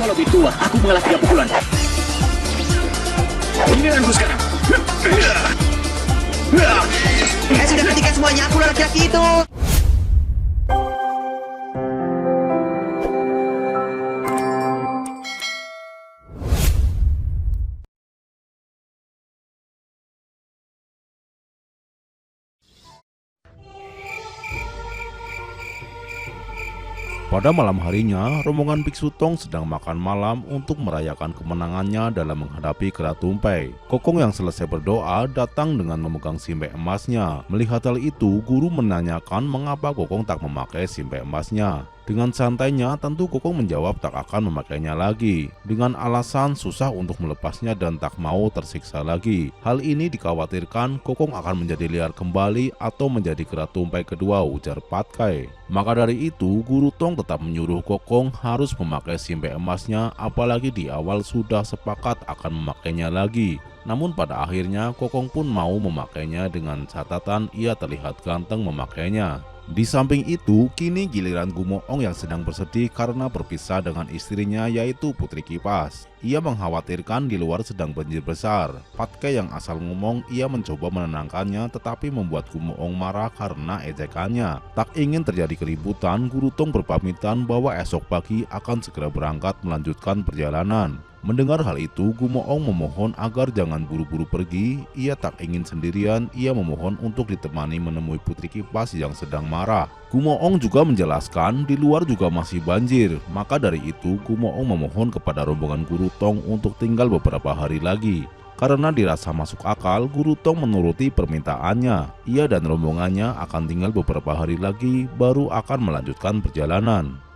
Kau lebih tua, aku mengalah 3 pukulan. Giliranku sekarang. Sudah hentikan semuanya, aku laki-laki itu. Pada malam harinya, rombongan Biksu Tong sedang makan malam untuk merayakan kemenangannya dalam menghadapi Kera Tumpei. Kokong yang selesai berdoa datang dengan memegang simpe emasnya. Melihat hal itu, guru menanyakan mengapa Kokong tak memakai simpe emasnya. Dengan santainya, tentu Kokong menjawab tak akan memakainya lagi, dengan alasan susah untuk melepasnya dan tak mau tersiksa lagi. Hal ini dikhawatirkan Kokong akan menjadi liar kembali atau menjadi Kera Tumpei kedua, ujar Patkai. Maka dari itu, Guru Tong tetap menyuruh Kokong harus memakai simpe emasnya, apalagi di awal sudah sepakat akan memakainya lagi. Namun pada akhirnya Kokong pun mau memakainya dengan catatan ia terlihat ganteng memakainya. Di samping itu, kini giliran Gumoong yang sedang bersedih karena berpisah dengan istrinya yaitu Putri Kipas. Ia mengkhawatirkan di luar sedang banjir besar. Patkai yang asal ngomong ia mencoba menenangkannya tetapi membuat Gumoong marah karena ejekannya. Tak ingin terjadi keributan, Guru Tong berpamitan bahwa esok pagi akan segera berangkat melanjutkan perjalanan. Mendengar hal itu, Gumoong memohon agar jangan buru-buru pergi. Ia tak ingin sendirian, ia memohon untuk ditemani menemui Putri Kipas yang sedang marah. Gumoong juga menjelaskan di luar juga masih banjir. Maka dari itu, Gumoong memohon kepada rombongan Guru Tong untuk tinggal beberapa hari lagi. Karena dirasa masuk akal, Guru Tong menuruti permintaannya. Ia dan rombongannya akan tinggal beberapa hari lagi, baru akan melanjutkan perjalanan.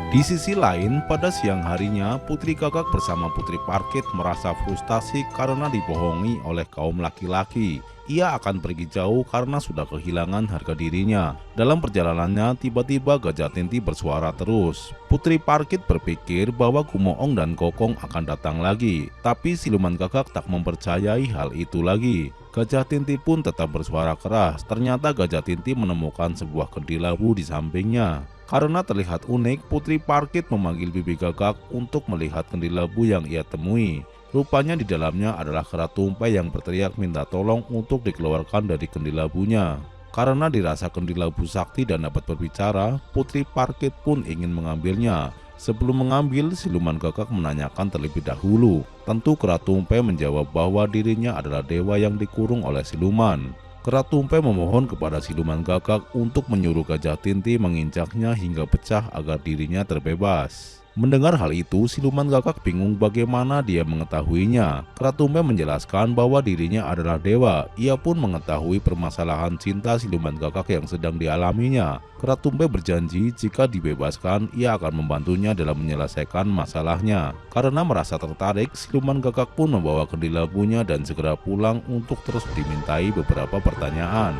Di sisi lain, pada siang harinya, Putri Gagak bersama Putri Parkit merasa frustasi karena dibohongi oleh kaum laki-laki. Ia akan pergi jauh karena sudah kehilangan harga dirinya. Dalam perjalanannya, tiba-tiba Gajah Tinti bersuara terus. Putri Parkit berpikir bahwa Gumoong dan Kokong akan datang lagi, tapi Siluman Gagak tak mempercayai hal itu lagi. Gajah Tinti pun tetap bersuara keras. Ternyata Gajah Tinti menemukan sebuah kendi labu di sampingnya. Karena terlihat unik, Putri Parkit memanggil Bibi Gagak untuk melihat kendi labu yang ia temui. Rupanya di dalamnya adalah Kera Tumpei yang berteriak minta tolong untuk dikeluarkan dari kendi labunya. Karena dirasa kendi labu sakti dan dapat berbicara, Putri Parkit pun ingin mengambilnya. Sebelum mengambil, Siluman Gagak menanyakan terlebih dahulu. Tentu Kera Tumpei menjawab bahwa dirinya adalah dewa yang dikurung oleh siluman. Kera Tumpei memohon kepada Siluman Gagak untuk menyuruh Gajah Tinti menginjaknya hingga pecah agar dirinya terbebas. Mendengar hal itu, Siluman Gagak bingung bagaimana dia mengetahuinya. Kera Tumpei menjelaskan bahwa dirinya adalah dewa. Ia pun mengetahui permasalahan cinta Siluman Gagak yang sedang dialaminya. Kera Tumpei berjanji jika dibebaskan, ia akan membantunya dalam menyelesaikan masalahnya. Karena merasa tertarik, Siluman Gagak pun membawa kendi labunya dan segera pulang untuk terus dimintai beberapa pertanyaan.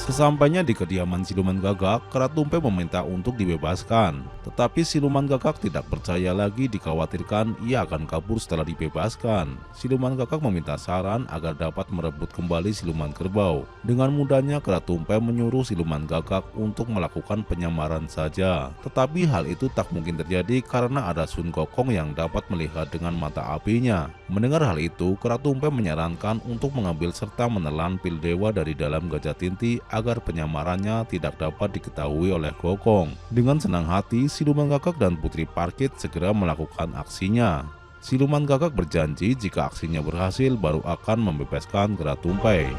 Sesampainya di kediaman Siluman Gagak, Kera Tumpei meminta untuk dibebaskan. Tetapi Siluman Gagak tidak percaya lagi, dikhawatirkan ia akan kabur setelah dibebaskan. Siluman Gagak meminta saran agar dapat merebut kembali Siluman Kerbau. Dengan mudahnya Kera Tumpei menyuruh Siluman Gagak untuk melakukan penyamaran saja. Tetapi hal itu tak mungkin terjadi karena ada Sun Gokong yang dapat melihat dengan mata apinya. Mendengar hal itu, Kera Tumpei menyarankan untuk mengambil serta menelan pil dewa dari dalam Gajah Tinti agar penyamarannya tidak dapat diketahui oleh Gokong. Dengan senang hati, Siluman Gagak dan Putri Parkit segera melakukan aksinya. Siluman Gagak berjanji jika aksinya berhasil baru akan membebaskan Kera Tumpei.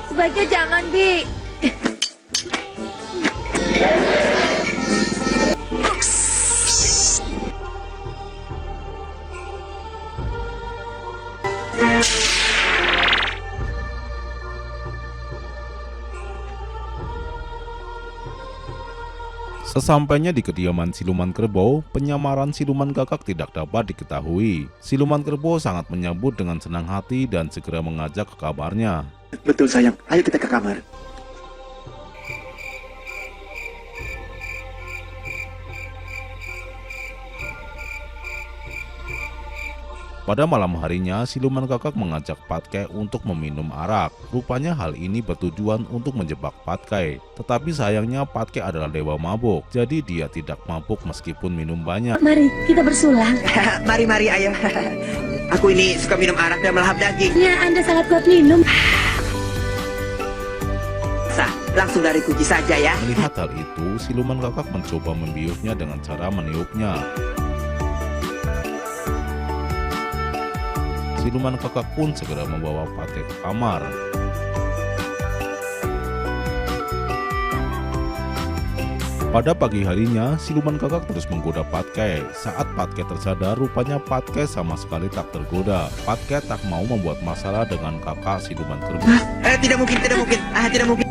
Sebaiknya jangan, Bi. Sesampainya di kediaman Siluman Kerbau, penyamaran Siluman Gagak tidak dapat diketahui. Siluman Kerbau sangat menyambut dengan senang hati dan segera mengajak ke kamarnya. Betul sayang, ayo kita ke kamar. Pada malam harinya, siluman kakak mengajak Patke untuk meminum arak. Rupanya hal ini bertujuan untuk menjebak Patke. Tetapi sayangnya Patke adalah dewa mabuk, jadi dia tidak mabuk meskipun minum banyak. Mari kita bersulang. Mari ayo. Aku ini suka minum arak dan melahap daging. Ya, Anda sangat kuat minum. Sah, langsung dari kunci saja ya. Melihat hal itu, siluman kakak mencoba membiusnya dengan cara meniupnya. Siluman kakak pun segera membawa Patke ke kamar. Pada pagi harinya, siluman kakak terus menggoda Patke. Saat Patke tersadar, rupanya Patke sama sekali tak tergoda. Patke tak mau membuat masalah dengan kakak siluman kerbau. Tidak mungkin. Tidak mungkin.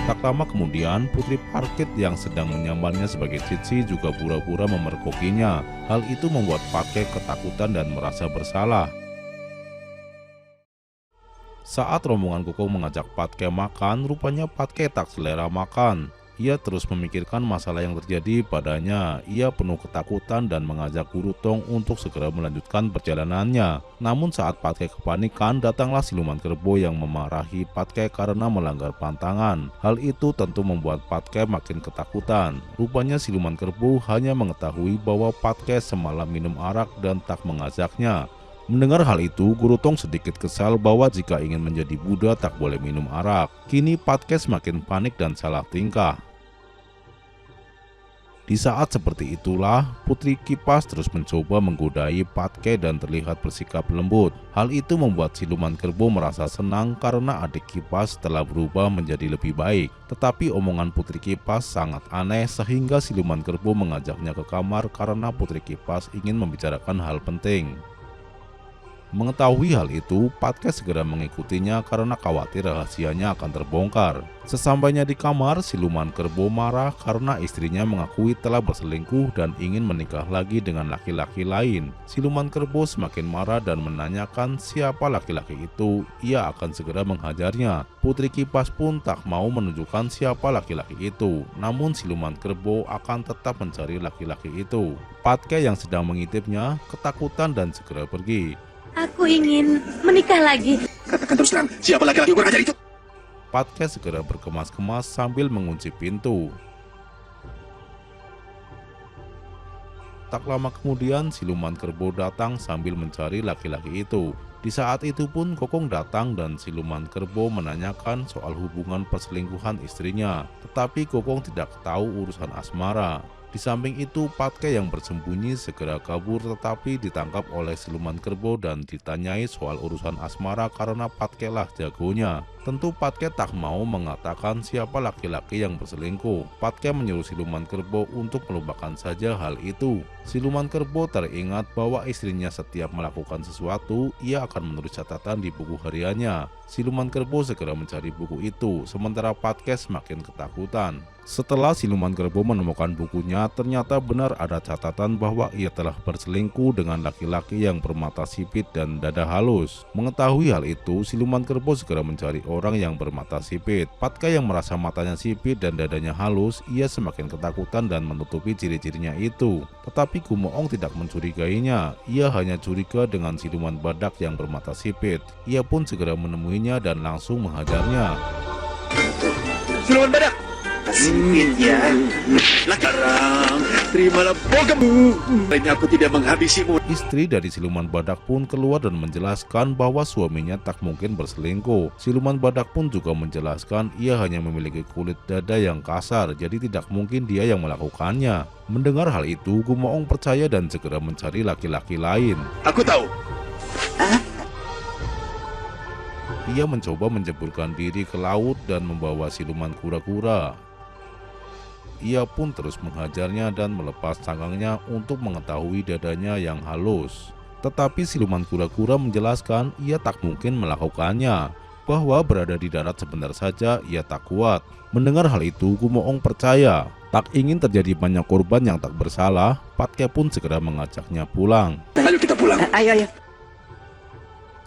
Tak lama kemudian, Putri Parkit yang sedang menyambarnya sebagai Cici juga pura-pura memergokinya. Hal itu membuat Patke ketakutan dan merasa bersalah. Saat rombongan Kokong mengajak Patke makan, rupanya Patke tak selera makan. Ia terus memikirkan masalah yang terjadi padanya. Ia penuh ketakutan dan mengajak Guru Tong untuk segera melanjutkan perjalanannya. Namun saat Patke kepanikan, datanglah siluman kerbau yang memarahi Patke karena melanggar pantangan. Hal itu tentu membuat Patke makin ketakutan. Rupanya siluman kerbau hanya mengetahui bahwa Patke semalam minum arak dan tak mengajaknya. Mendengar hal itu, Guru Tong sedikit kesal bahwa jika ingin menjadi Buddha tak boleh minum arak. Kini Patke semakin panik dan salah tingkah. Di saat seperti itulah, Putri Kipas terus mencoba menggodai Patke dan terlihat bersikap lembut. Hal itu membuat siluman kerbau merasa senang karena adik Kipas telah berubah menjadi lebih baik. Tetapi omongan Putri Kipas sangat aneh sehingga siluman kerbau mengajaknya ke kamar karena Putri Kipas ingin membicarakan hal penting. Mengetahui hal itu, Patke segera mengikutinya karena khawatir rahasianya akan terbongkar. Sesampainya di kamar, siluman kerbau marah karena istrinya mengakui telah berselingkuh dan ingin menikah lagi dengan laki-laki lain. Siluman kerbau semakin marah dan menanyakan siapa laki-laki itu. Ia akan segera menghajarnya. Putri Kipas pun tak mau menunjukkan siapa laki-laki itu. Namun siluman kerbau akan tetap mencari laki-laki itu. Patke yang sedang mengintipnya ketakutan dan segera pergi. Aku ingin menikah lagi. Katakan terus terang, siapa laki-laki kurang ajar itu? Patke segera berkemas-kemas sambil mengunci pintu. Tak lama kemudian, siluman kerbau datang sambil mencari laki-laki itu. Di saat itu pun Kokong datang dan siluman kerbau menanyakan soal hubungan perselingkuhan istrinya. Tetapi Kokong tidak tahu urusan asmara. Di samping itu, Patke yang bersembunyi segera kabur tetapi ditangkap oleh siluman kerbau dan ditanyai soal urusan asmara karena Patke lah jagonya. Tentu Patke tak mau mengatakan siapa laki-laki yang berselingkuh. Patke menyuruh siluman kerbau untuk melupakan saja hal itu. Siluman kerbau teringat bahwa istrinya setiap melakukan sesuatu, ia akan menulis catatan di buku hariannya. Siluman kerbau segera mencari buku itu, sementara Patke semakin ketakutan. Setelah siluman kerbau menemukan bukunya, ternyata benar ada catatan bahwa ia telah berselingkuh dengan laki-laki yang bermata sipit dan dada halus. Mengetahui hal itu, siluman kerbau segera mencari orang yang bermata sipit. Patke yang merasa matanya sipit dan dadanya halus, ia semakin ketakutan dan menutupi ciri-cirinya itu. Tetapi Gumoong tidak mencurigainya, ia hanya curiga dengan siluman badak yang bermata sipit. Ia pun segera menemuinya dan langsung menghajarnya. Siluman badak! Sipit ya. Sekarang, terimalah bogamu. Lainnya aku tidak menghabisimu. Istri dari siluman badak pun keluar dan menjelaskan bahwa suaminya tak mungkin berselingkuh. Siluman badak pun juga menjelaskan ia hanya memiliki kulit dada yang kasar, jadi tidak mungkin dia yang melakukannya. Mendengar hal itu, Gumoong percaya dan segera mencari laki-laki lain. Aku tahu. Ia mencoba menjeburkan diri ke laut dan membawa siluman kura-kura. Ia pun terus menghajarnya dan melepas cangkangnya untuk mengetahui dadanya yang halus. Tetapi siluman kura-kura menjelaskan ia tak mungkin melakukannya, bahwa berada di darat sebentar saja ia tak kuat. Mendengar hal itu, Gumoong percaya. Tak ingin terjadi banyak korban yang tak bersalah, Patke pun segera mengajaknya pulang. Ayo kita pulang. Ayo.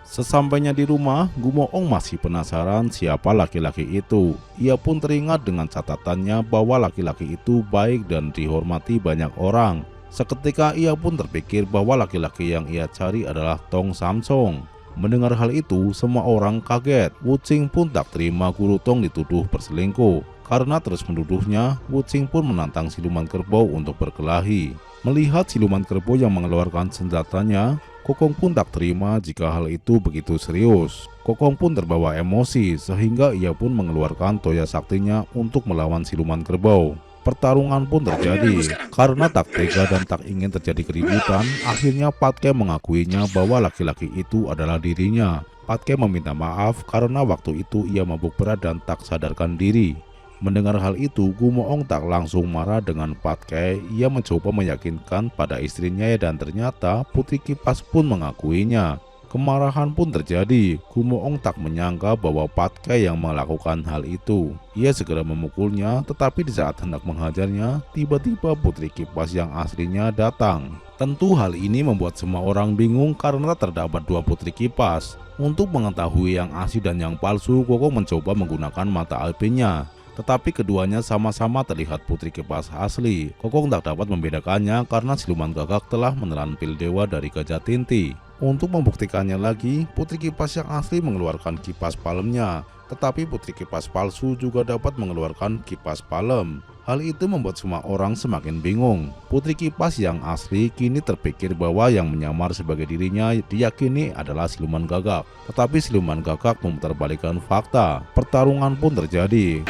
Sesampainya di rumah, Gumoong masih penasaran siapa laki-laki itu. Ia pun teringat dengan catatannya bahwa laki-laki itu baik dan dihormati banyak orang. Seketika ia pun terpikir bahwa laki-laki yang ia cari adalah Tong Samsung. Mendengar hal itu, semua orang kaget. Wuching pun tak terima guru Tong dituduh berselingkuh. Karena terus menuduhnya, Wuching pun menantang siluman kerbau untuk berkelahi. Melihat siluman kerbau yang mengeluarkan senjatanya, Kokong pun tak terima jika hal itu begitu serius. Kokong pun terbawa emosi sehingga ia pun mengeluarkan toya saktinya untuk melawan siluman kerbau. Pertarungan pun terjadi. Karena tak tega dan tak ingin terjadi keributan, akhirnya Patke mengakuinya bahwa laki-laki itu adalah dirinya. Patke meminta maaf karena waktu itu ia mabuk berat dan tak sadarkan diri. Mendengar hal itu, Gumoong tak langsung marah dengan Patke. Ia mencoba meyakinkan pada istrinya dan ternyata Putri Kipas pun mengakuinya. Kemarahan pun terjadi. Gumoong tak menyangka bahwa Patke yang melakukan hal itu. Ia segera memukulnya, tetapi di saat hendak menghajarnya, tiba-tiba Putri Kipas yang aslinya datang. Tentu hal ini membuat semua orang bingung karena terdapat dua Putri Kipas. Untuk mengetahui yang asli dan yang palsu, Kokong mencoba menggunakan mata alpinnya. Tetapi keduanya sama-sama terlihat Putri Kipas asli. Kokong tak dapat membedakannya karena siluman gagak telah menelan pil dewa dari Gajah Tinti. Untuk membuktikannya lagi, Putri Kipas yang asli mengeluarkan kipas palemnya. Tetapi Putri Kipas palsu juga dapat mengeluarkan kipas palem. Hal itu membuat semua orang semakin bingung. Putri Kipas yang asli kini terpikir bahwa yang menyamar sebagai dirinya diyakini adalah siluman gagak. Tetapi siluman gagak memutarbalikkan fakta. Pertarungan pun terjadi.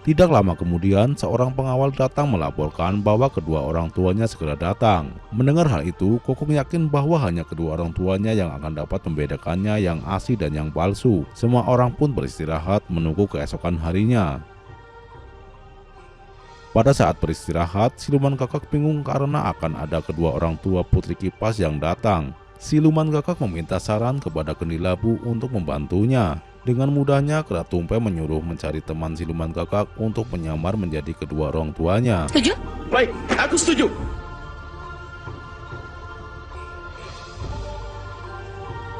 Tidak lama kemudian, seorang pengawal datang melaporkan bahwa kedua orang tuanya segera datang. Mendengar hal itu, Kokong yakin bahwa hanya kedua orang tuanya yang akan dapat membedakannya yang asli dan yang palsu. Semua orang pun beristirahat menunggu keesokan harinya. Pada saat beristirahat, siluman gagak bingung karena akan ada kedua orang tua Putri Kipas yang datang. Siluman gagak meminta saran kepada Kenilabu untuk membantunya. Dengan mudahnya, Kera Tumpeng menyuruh mencari teman siluman gagak untuk menyamar menjadi kedua orang tuanya. Setuju? Baik, aku setuju.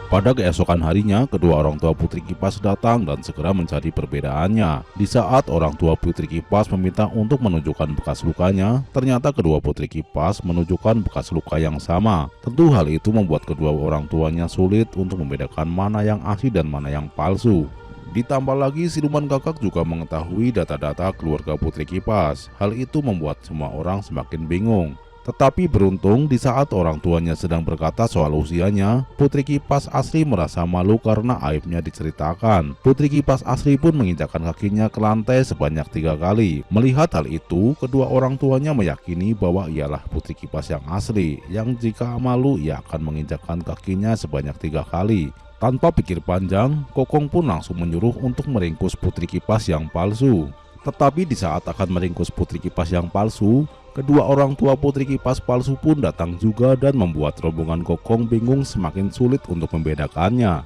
Pada keesokan harinya, kedua orang tua Putri Kipas datang dan segera mencari perbedaannya. Di saat orang tua Putri Kipas meminta untuk menunjukkan bekas lukanya, ternyata kedua Putri Kipas menunjukkan bekas luka yang sama. Tentu hal itu membuat kedua orang tuanya sulit untuk membedakan mana yang asli dan mana yang palsu. Ditambah lagi, siluman gagak juga mengetahui data-data keluarga Putri Kipas. Hal itu membuat semua orang semakin bingung. Tetapi beruntung di saat orang tuanya sedang berkata soal usianya, Putri Kipas asli merasa malu karena aibnya diceritakan. Putri Kipas asli pun menginjakkan kakinya ke lantai sebanyak 3 kali. Melihat hal itu, kedua orang tuanya meyakini bahwa ialah Putri Kipas yang asli, yang jika malu ia akan menginjakkan kakinya sebanyak 3 kali. Tanpa pikir panjang, Kokong pun langsung menyuruh untuk meringkus Putri Kipas yang palsu. Tetapi di saat akan meringkus Putri Kipas yang palsu, kedua orang tua Putri Kipas palsu pun datang juga dan membuat rombongan Kokong bingung semakin sulit untuk membedakannya.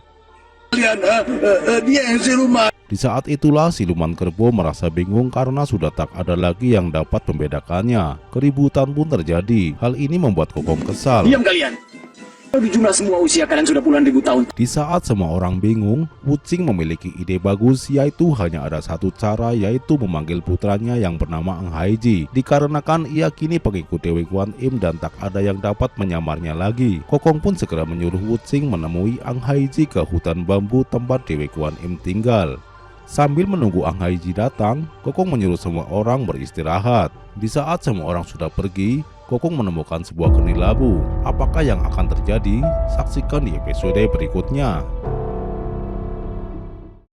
Dia yang siluman. Di saat itulah siluman kerbau merasa bingung karena sudah tak ada lagi yang dapat membedakannya. Keributan pun terjadi. Hal ini membuat Kokong kesal. Diam kalian. Di jumlah semua usia kalian sudah puluhan ribu tahun. Di saat semua orang bingung, Wuching memiliki ide bagus, yaitu hanya ada satu cara, yaitu memanggil putranya yang bernama Eng Haiji. Dikarenakan ia kini pengikut Dewi Guan Im dan tak ada yang dapat menyamarnya lagi. Kokong pun segera menyuruh Wuching menemui Eng Haiji ke hutan bambu tempat Dewi Guan Im tinggal. Sambil menunggu Eng Haiji datang, Kokong menyuruh semua orang beristirahat. Di saat semua orang sudah pergi, Kokong menemukan sebuah kenilabu. Apakah yang akan terjadi? Saksikan di episode berikutnya.